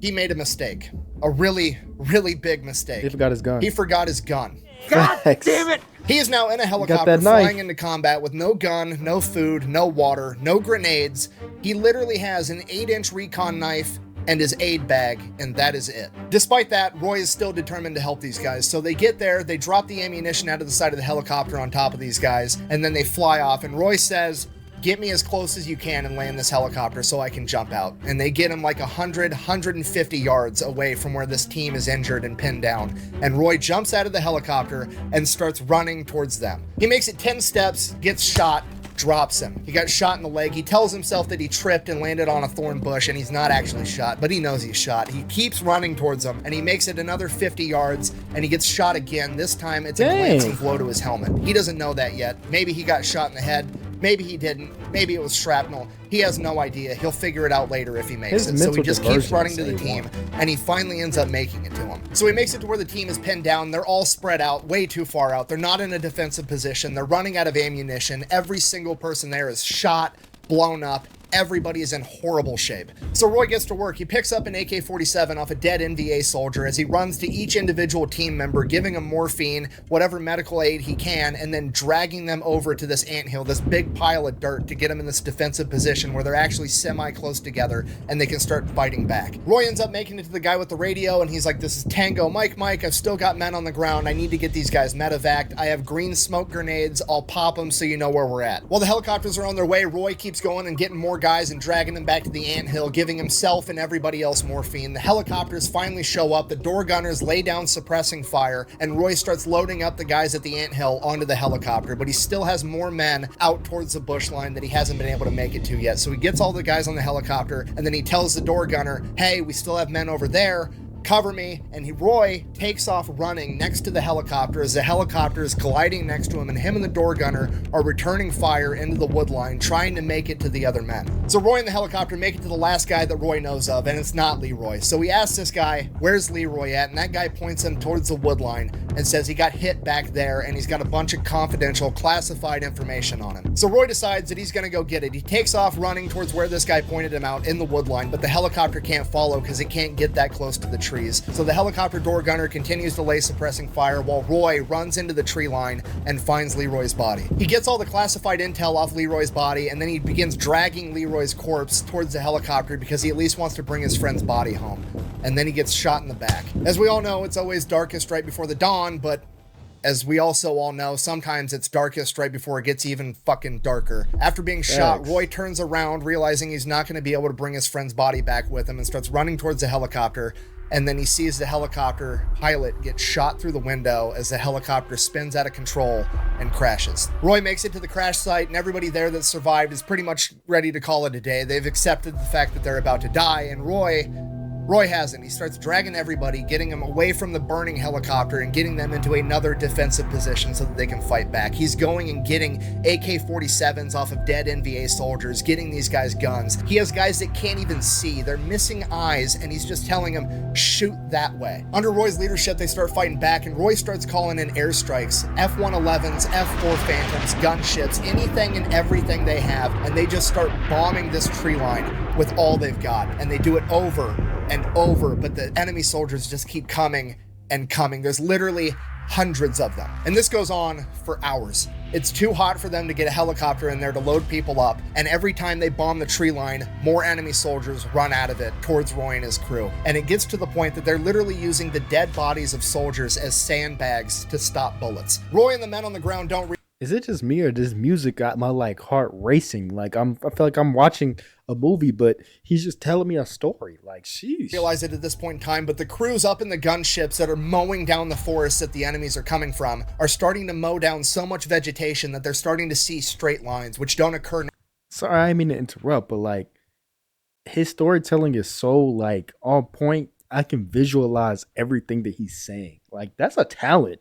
he made a mistake. A really, really big mistake. He forgot his gun. He forgot his gun. God damn it! He is now in a helicopter flying into combat with no gun, no food, no water, no grenades. He literally has an 8-inch recon knife and his aid bag, and that is it. Despite that, Roy is still determined to help these guys. So they get there, they drop the ammunition out of the side of the helicopter on top of these guys, and then they fly off. And Roy says, get me as close as you can and land this helicopter so I can jump out. And they get him like 150 yards away from where this team is injured and pinned down. And Roy jumps out of the helicopter and starts running towards them. He makes it 10 steps, gets shot, drops him. He got shot in the leg. He tells himself that he tripped and landed on a thorn bush, and he's not actually shot, but he knows he's shot. He keeps running towards him, and he makes it another 50 yards, and he gets shot again. This time, it's a glancing blow to his helmet. He doesn't know that yet. Maybe he got shot in the head. Maybe he didn't. Maybe it was shrapnel. He has no idea. He'll figure it out later if he makes it. So he just keeps running to the team, and he finally ends up making it to him. So he makes it to where the team is pinned down. They're all spread out, way too far out. They're not in a defensive position. They're running out of ammunition. Every single person there is shot, blown up. Everybody is in horrible shape. So Roy gets to work. He picks up an AK-47 off a dead NVA soldier as he runs to each individual team member, giving them morphine, whatever medical aid he can, and then dragging them over to this anthill, this big pile of dirt, to get them in this defensive position where they're actually semi-close together and they can start fighting back. Roy ends up making it to the guy with the radio, and he's like, this is Tango Mike, I've still got men on the ground. I need to get these guys medevaced. I have green smoke grenades. I'll pop them so you know where we're at. While the helicopters are on their way, Roy keeps going and getting more guys and dragging them back to the anthill, giving himself and everybody else morphine. The helicopters finally show up, the door gunners lay down suppressing fire, and Roy starts loading up the guys at the anthill onto the helicopter, but he still has more men out towards the bush line that he hasn't been able to make it to yet. So he gets all the guys on the helicopter, and then he tells the door gunner, hey, we still have men over there, cover me. And Roy takes off running next to the helicopter as the helicopter is gliding next to him, and him and the door gunner are returning fire into the wood line, trying to make it to the other men. So Roy and the helicopter make it to the last guy that Roy knows of, and it's not Leroy. So he asks this guy, where's Leroy at? And that guy points him towards the wood line and says he got hit back there, and he's got a bunch of confidential classified information on him. So Roy decides that he's gonna go get it. He takes off running towards where this guy pointed him out in the wood line, but the helicopter can't follow because it can't get that close to the trees. So the helicopter door gunner continues to lay suppressing fire while Roy runs into the tree line and finds Leroy's body. He gets all the classified intel off Leroy's body, and then he begins dragging Leroy's corpse towards the helicopter because he at least wants to bring his friend's body home. And then he gets shot in the back. As we all know, it's always darkest right before the dawn, but as we also all know, sometimes it's darkest right before it gets even fucking darker. After being shot, Roy turns around, realizing he's not going to be able to bring his friend's body back with him, and starts running towards the helicopter. And then he sees the helicopter pilot get shot through the window as the helicopter spins out of control and crashes. Roy makes it to the crash site, and everybody there that survived is pretty much ready to call it a day. They've accepted the fact that they're about to die, and Roy hasn't. He starts dragging everybody, getting them away from the burning helicopter and getting them into another defensive position so that they can fight back. He's going and getting AK-47s off of dead NVA soldiers, getting these guys guns. He has guys that can't even see. They're missing eyes, and he's just telling them, shoot that way. Under Roy's leadership, they start fighting back, and Roy starts calling in airstrikes, F-111s, F-4 Phantoms, gunships, anything and everything they have, and they just start bombing this tree line with all they've got, and they do it over and over, but the enemy soldiers just keep coming and coming. There's literally hundreds of them, and this goes on for hours. It's too hot for them to get a helicopter in there to load people up, and every time they bomb the tree line, more enemy soldiers run out of it towards Roy and his crew. And it gets to the point that they're literally using the dead bodies of soldiers as sandbags to stop bullets. Roy and the men on the ground don't Is it just me, or does music got my like heart racing? Like I feel like I'm watching a movie, but he's just telling me a story. Like, sheesh. Realize it at this point in time, but the crews up in the gunships that are mowing down the forest that the enemies are coming from are starting to mow down so much vegetation that they're starting to see straight lines, which don't occur. Sorry, I mean to interrupt, but like his storytelling is so like on point. I can visualize everything that he's saying. Like, that's a talent.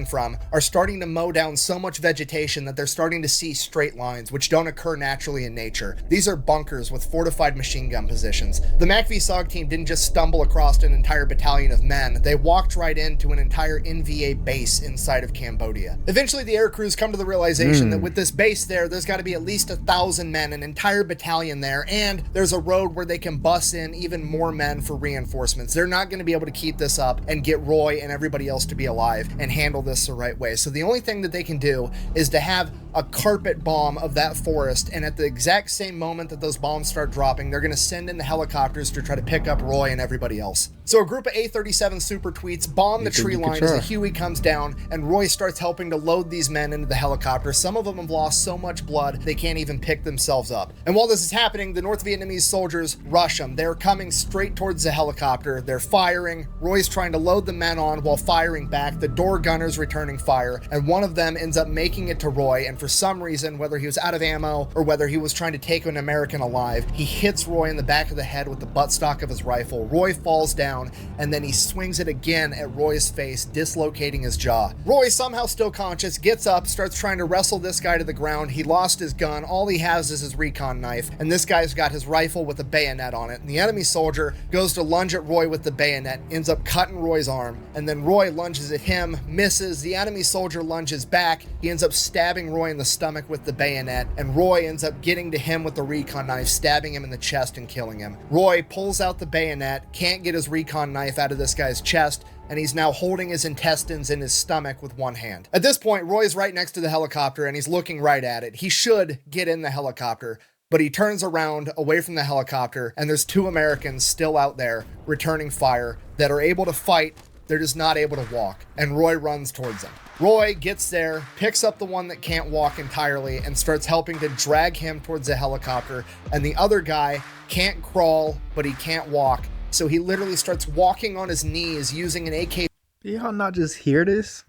From are starting to mow down so much vegetation that they're starting to see straight lines, which don't occur naturally in nature. These are bunkers with fortified machine gun positions. The MACV-SOG team didn't just stumble across an entire battalion of men. They walked right into an entire NVA base inside of Cambodia. Eventually, the air crews come to the realization that with this base there's got to be at least 1,000 men, an entire battalion there, and there's a road where they can bus in even more men for reinforcements. They're not going to be able to keep this up and get Roy and everybody else to be alive and handle this the right way. So the only thing that they can do is to have a carpet bomb of that forest, and at the exact same moment that those bombs start dropping, they're going to send in the helicopters to try to pick up Roy and everybody else. So a group of A-37 Super Tweets bomb the tree line as the Huey comes down, and Roy starts helping to load these men into the helicopter. Some of them have lost so much blood they can't even pick themselves up. And while this is happening, the North Vietnamese soldiers rush them. They're coming straight towards the helicopter. They're firing. Roy's trying to load the men on while firing back. The door gunners returning fire, and one of them ends up making it to Roy, and for some reason, whether he was out of ammo or whether he was trying to take an American alive, he hits Roy in the back of the head with the buttstock of his rifle. Roy falls down, and then he swings it again at Roy's face, dislocating his jaw. Roy, somehow still conscious, gets up, starts trying to wrestle this guy to the ground. He lost his gun. All he has is his recon knife, and this guy's got his rifle with a bayonet on it, and the enemy soldier goes to lunge at Roy with the bayonet, ends up cutting Roy's arm, and then Roy lunges at him, misses. The enemy soldier lunges back. He ends up stabbing Roy in the stomach with the bayonet, and Roy ends up getting to him with the recon knife, stabbing him in the chest and killing him. Roy pulls out the bayonet, can't get his recon knife out of this guy's chest, and he's now holding his intestines in his stomach with one hand. At this point, Roy's right next to the helicopter, and he's looking right at it. He should get in the helicopter, but he turns around away from the helicopter, and there's 2 Americans still out there returning fire that are able to fight. They're just not able to walk, and Roy runs towards them. Roy gets there, picks up the one that can't walk entirely, and starts helping to drag him towards the helicopter, and the other guy can't crawl, but he can't walk, so he literally starts walking on his knees using an AK. Did y'all not just hear this?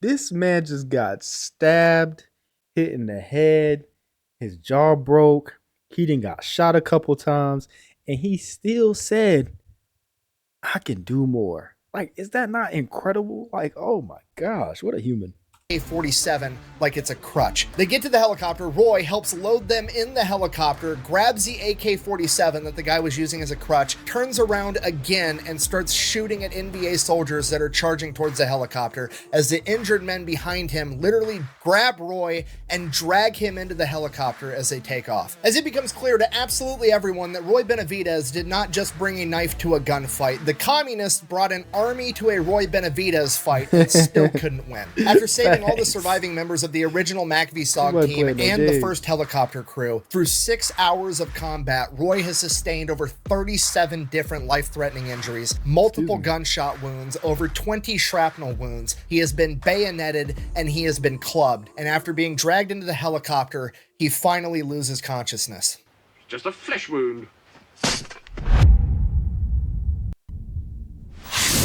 This man just got stabbed, hit in the head, his jaw broke, he done got shot a couple times, and he still said, I can do more. Like, is that not incredible? Like, oh my gosh, what a human. AK-47 like it's a crutch. They get to the helicopter. Roy helps load them in the helicopter, grabs the AK-47 that the guy was using as a crutch, turns around again and starts shooting at NVA soldiers that are charging towards the helicopter as the injured men behind him literally grab Roy and drag him into the helicopter as they take off. As it becomes clear to absolutely everyone that Roy Benavidez did not just bring a knife to a gunfight. The communists brought an army to a Roy Benavidez fight and still couldn't win. After saving all the surviving members of the original MACV-SOG team and the first helicopter crew, through 6 hours of combat, Roy has sustained over 37 different life-threatening injuries, multiple gunshot wounds, over 20 shrapnel wounds. He has been bayoneted and he has been clubbed. And after being dragged into the helicopter, he finally loses consciousness. Just a flesh wound.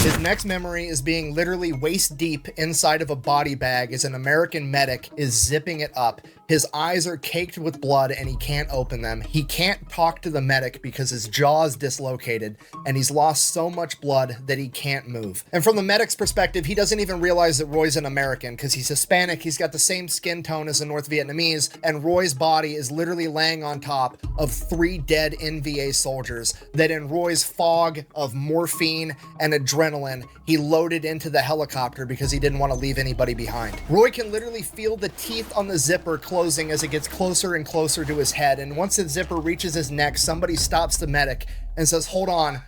His next memory is being literally waist deep inside of a body bag as an American medic is zipping it up. His eyes are caked with blood and he can't open them. He can't talk to the medic because his jaw is dislocated and he's lost so much blood that he can't move. And from the medic's perspective, he doesn't even realize that Roy's an American because he's Hispanic, he's got the same skin tone as the North Vietnamese, and Roy's body is literally laying on top of 3 dead NVA soldiers that in Roy's fog of morphine and adrenaline, he loaded into the helicopter because he didn't want to leave anybody behind. Roy can literally feel the teeth on the zipper closing as it gets closer and closer to his head, and once the zipper reaches his neck, somebody stops the medic and says, "Hold on,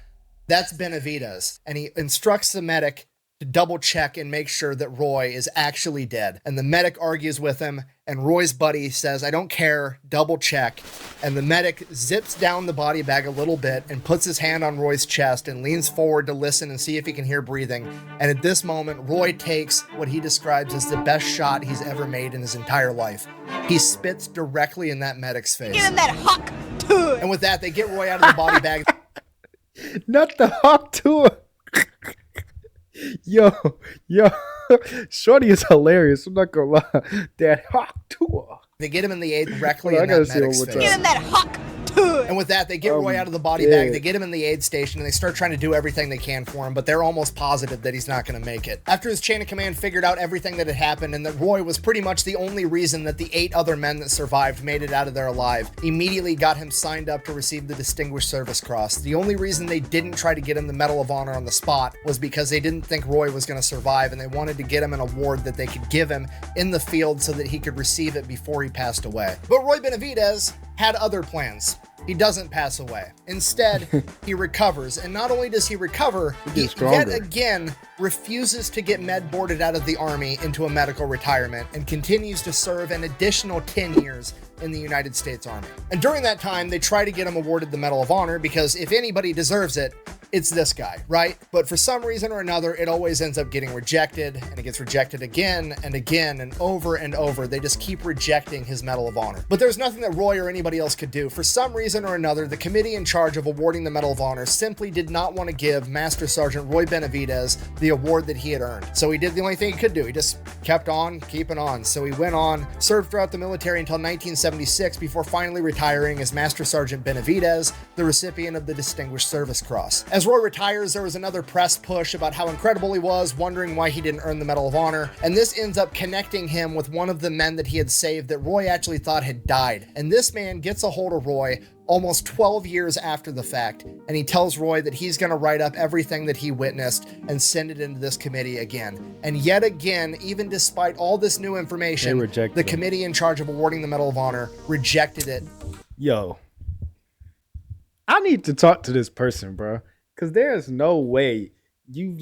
that's Benavidez," and he instructs the medic to double check and make sure that Roy is actually dead. And the medic argues with him, and Roy's buddy says, "I don't care, double check." And the medic zips down the body bag a little bit and puts his hand on Roy's chest and leans forward to listen and see if he can hear breathing. And at this moment, Roy takes what he describes as the best shot he's ever made in his entire life. He spits directly in that medic's face. Get him that hawk tour. And with that, they get Roy out of the body bag. Not the hawk tour. Yo, Shorty is hilarious. I'm not gonna lie. That hawk tour. They get him in the aid directly in that medic's face. Get him that hawk tour. And with that, they get Roy out of the body bag, they get him in the aid station, and they start trying to do everything they can for him, but they're almost positive that he's not going to make it. After his chain of command figured out everything that had happened and that Roy was pretty much the only reason that the 8 other men that survived made it out of there alive, immediately got him signed up to receive the Distinguished Service Cross. The only reason they didn't try to get him the Medal of Honor on the spot was because they didn't think Roy was going to survive, and they wanted to get him an award that they could give him in the field so that he could receive it before he passed away. But Roy Benavidez had other plans. He doesn't pass away. Instead, he recovers. And not only does he recover, he yet again refuses to get med boarded out of the Army into a medical retirement and continues to serve an additional 10 years in the United States Army. And during that time, they try to get him awarded the Medal of Honor because if anybody deserves it, it's this guy, right? But for some reason or another, it always ends up getting rejected, and it gets rejected again and again and over. They just keep rejecting his Medal of Honor. But there's nothing that Roy or anybody else could do. For some reason or another, the committee in charge of awarding the Medal of Honor simply did not want to give Master Sergeant Roy Benavidez the award that he had earned. So he did the only thing he could do. He just kept on keeping on. So he went on, served throughout the military until 1976 before finally retiring as Master Sergeant Benavidez, the recipient of the Distinguished Service Cross. As Roy retires, there was another press push about how incredible he was, wondering why he didn't earn the Medal of Honor, and this ends up connecting him with one of the men that he had saved that Roy actually thought had died. And this man gets a hold of Roy almost 12 years after the fact, and he tells Roy that he's going to write up everything that he witnessed and send it into this committee again. And yet again, even despite all this new information, the committee in charge of awarding the Medal of Honor rejected it. Yo, I need to talk to this person, bro. Because there's no way you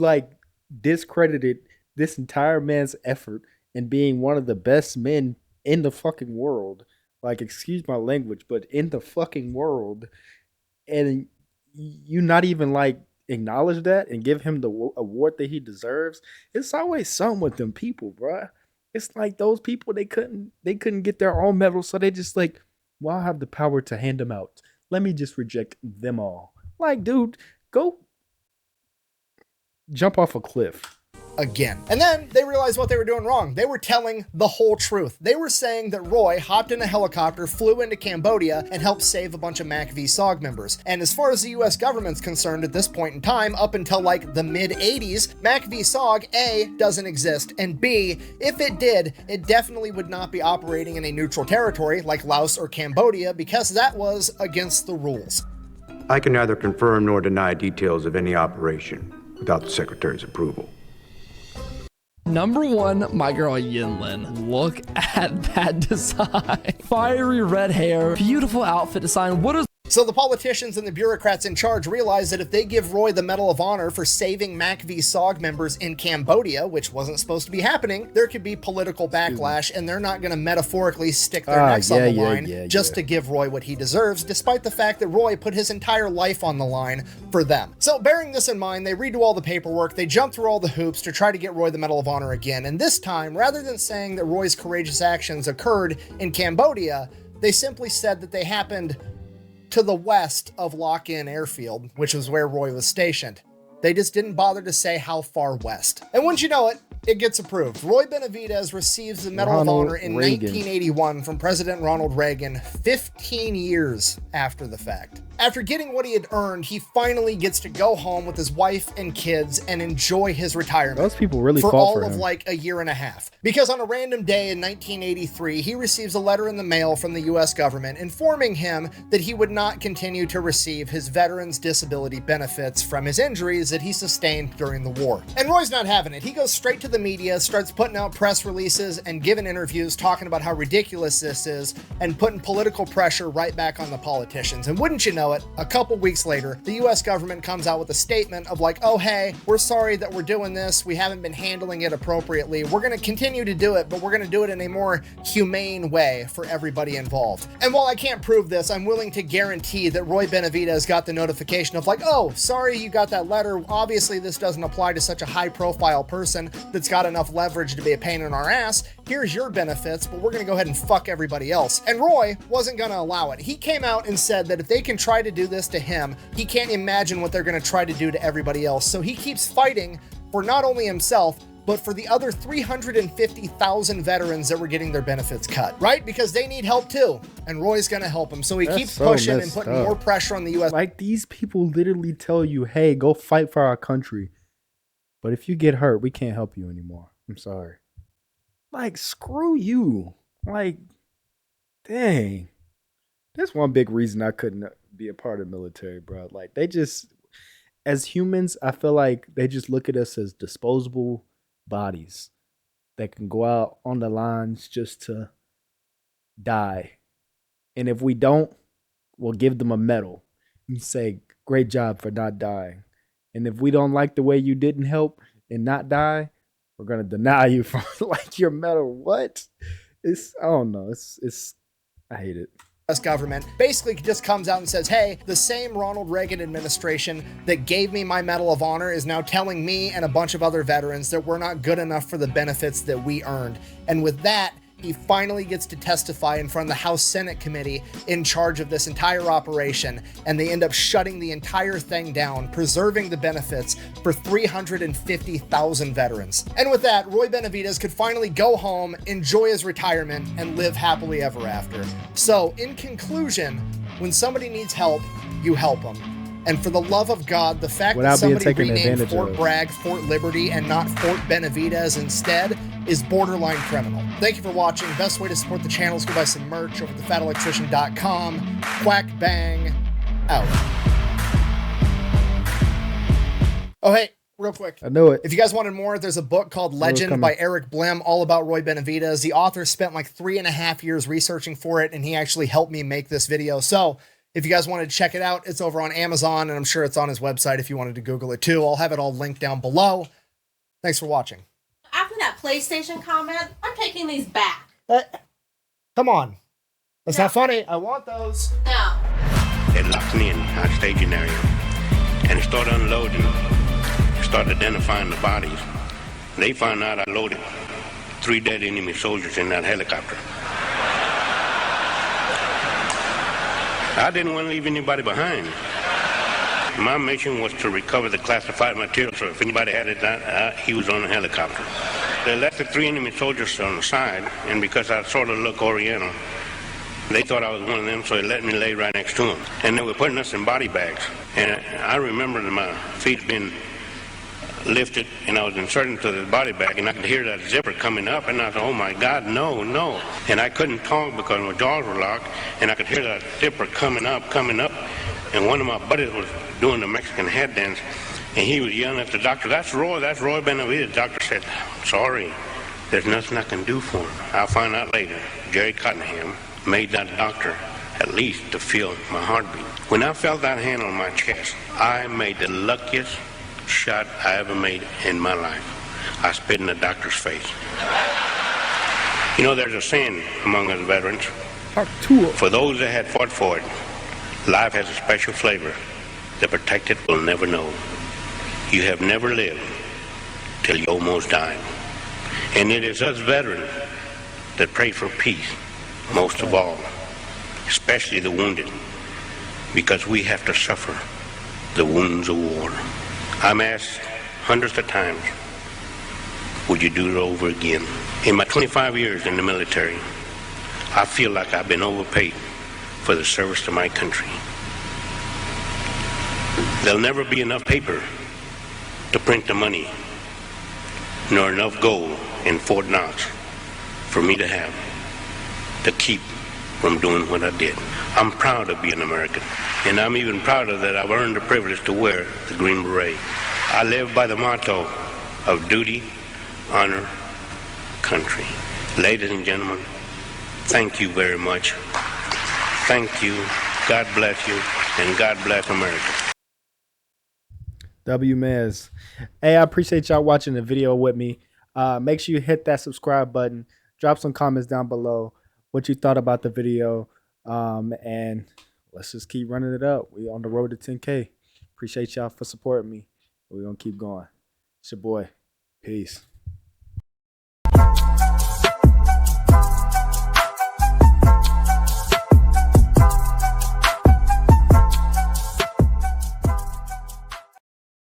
discredited this entire man's effort in being one of the best men in the fucking world. Excuse my language, but in the fucking world. And you not even acknowledge that and give him the award that he deserves. It's always something with them people, bro. It's like those people, they couldn't get their own medal. So they just well, I have the power to hand them out. Let me just reject them all. Dude, go jump off a cliff. Again. And then they realized what they were doing wrong. They were telling the whole truth. They were saying that Roy hopped in a helicopter, flew into Cambodia, and helped save a bunch of MACV SOG members. And as far as the US government's concerned at this point in time, up until the mid-80s, MACV SOG, A, doesn't exist, and B, if it did, it definitely would not be operating in a neutral territory like Laos or Cambodia because that was against the rules. I can neither confirm nor deny details of any operation without the Secretary's approval. Number 1, my girl Yinlin. Look at that design. Fiery red hair, beautiful outfit design. What is... So the politicians and the bureaucrats in charge realize that if they give Roy the Medal of Honor for saving MACV SOG members in Cambodia, which wasn't supposed to be happening, there could be political backlash, and they're not going to metaphorically stick their necks on the line just to give Roy what he deserves, despite the fact that Roy put his entire life on the line for them. So bearing this in mind, they redo all the paperwork, they jump through all the hoops to try to get Roy the Medal of Honor again, and this time, rather than saying that Roy's courageous actions occurred in Cambodia, they simply said that they happened to the west of Lock-In Airfield, which was where Roy was stationed. They just didn't bother to say how far west. And once you know it, it gets approved. Roy Benavidez receives the Medal of Honor in 1981 from President Ronald Reagan, 15 years after the fact. After getting what he had earned, he finally gets to go home with his wife and kids and enjoy his retirement. Those people really for fought all for of him. a year and a half. Because on a random day in 1983, he receives a letter in the mail from the US government informing him that he would not continue to receive his veterans disability benefits from his injuries that he sustained during the war. And Roy's not having it. He goes straight to the media, starts putting out press releases and giving interviews talking about how ridiculous this is and putting political pressure right back on the politicians. And wouldn't you know it, a couple weeks later, the US government comes out with a statement of oh, hey, we're sorry that we're doing this. We haven't been handling it appropriately. We're going to continue to do it, but we're going to do it in a more humane way for everybody involved. And while I can't prove this, I'm willing to guarantee that Roy Benavidez got the notification of oh, sorry you got that letter. Obviously, this doesn't apply to such a high-profile person that's got enough leverage to be a pain in our ass. Here's your benefits, but we're going to go ahead and fuck everybody else. And Roy wasn't going to allow it. He came out and said that if they can try to do this to him, he can't imagine what they're going to try to do to everybody else. So he keeps fighting for not only himself, but for the other 350,000 veterans that were getting their benefits cut, right? Because they need help too, and Roy's gonna help them. So he keeps pushing and putting more pressure on the U.S. Like, these people literally tell you, hey, go fight for our country. But if you get hurt, we can't help you anymore. I'm sorry. Like, screw you. Like, dang. That's one big reason I couldn't be a part of the military, bro. Like, they just, as humans, I feel like they just look at us as disposable bodies that can go out on the lines just to die. And if we don't, we'll give them a medal and say, great job for not dying. And if we don't like the way you didn't help and not die, we're gonna deny you from like your medal. What? I don't know. I hate it. U.S. government basically just comes out and says, hey, the same Ronald Reagan administration that gave me my Medal of Honor is now telling me and a bunch of other veterans that we're not good enough for the benefits that we earned. And with that, he finally gets to testify in front of the House Senate committee in charge of this entire operation, and they end up shutting the entire thing down, preserving the benefits for 350,000 veterans. And with that, Roy Benavidez could finally go home, enjoy his retirement, and live happily ever after. So, in conclusion, when somebody needs help, you help them. And for the love of God, the fact that somebody renamed Fort Bragg Fort Liberty and not Fort Benavidez instead is borderline criminal. Thank you for watching. Best way to support the channel is go buy some merch over at thefatelectrician.com. Quack bang out. Oh, hey, real quick. I know it. If you guys wanted more, there's a book called Legend by Eric Blem, all about Roy Benavidez. The author spent like 3.5 years researching for it, and he actually helped me make this video. So if you guys wanted to check it out, it's over on Amazon, and I'm sure it's on his website if you wanted to Google it too. I'll have it all linked down below. Thanks for watching. After that PlayStation comment, I'm taking these back. Come on. That's not funny. I want those. No. They locked me in our staging area and started unloading, started identifying the bodies. They found out I loaded 3 dead enemy soldiers in that helicopter. I didn't want to leave anybody behind. My mission was to recover the classified material, so if anybody had it, he was on the helicopter. They left the 3 enemy soldiers on the side, and because I sort of look Oriental, they thought I was one of them, so they let me lay right next to them. And they were putting us in body bags. And I remember my feet being lifted, and I was inserted into the body bag, and I could hear that zipper coming up, and I thought, oh my God, no, no. And I couldn't talk because my jaws were locked, and I could hear that zipper coming up, and one of my buddies was doing the Mexican head dance, and he was yelling at the doctor, that's Roy Benavidez. The doctor said, sorry, there's nothing I can do for him. I'll find out later. Jerry Cottenham made that doctor at least to feel my heartbeat. When I felt that hand on my chest, I made the luckiest shot I ever made in my life. I spit in the doctor's face. You know, there's a saying among us veterans, for those that had fought for it, life has a special flavor. The protected will never know. You have never lived till you almost died. And it is us veterans that pray for peace, most of all, especially the wounded, because we have to suffer the wounds of war. I'm asked hundreds of times, would you do it over again? In my 25 years in the military, I feel like I've been overpaid for the service to my country. There'll never be enough paper to print the money, nor enough gold in Fort Knox for me to have to keep from doing what I did. I'm proud to be an American, and I'm even prouder that I've earned the privilege to wear the Green Beret. I live by the motto of duty, honor, country. Ladies and gentlemen, thank you very much. Thank you. God bless you, and God bless America. W-Mez. Hey, I appreciate y'all watching the video with me. Make sure you hit that subscribe button. Drop some comments down below what you thought about the video. And let's just keep running it up. We on the road to 10K. Appreciate y'all for supporting me. We're going to keep going. It's your boy. Peace.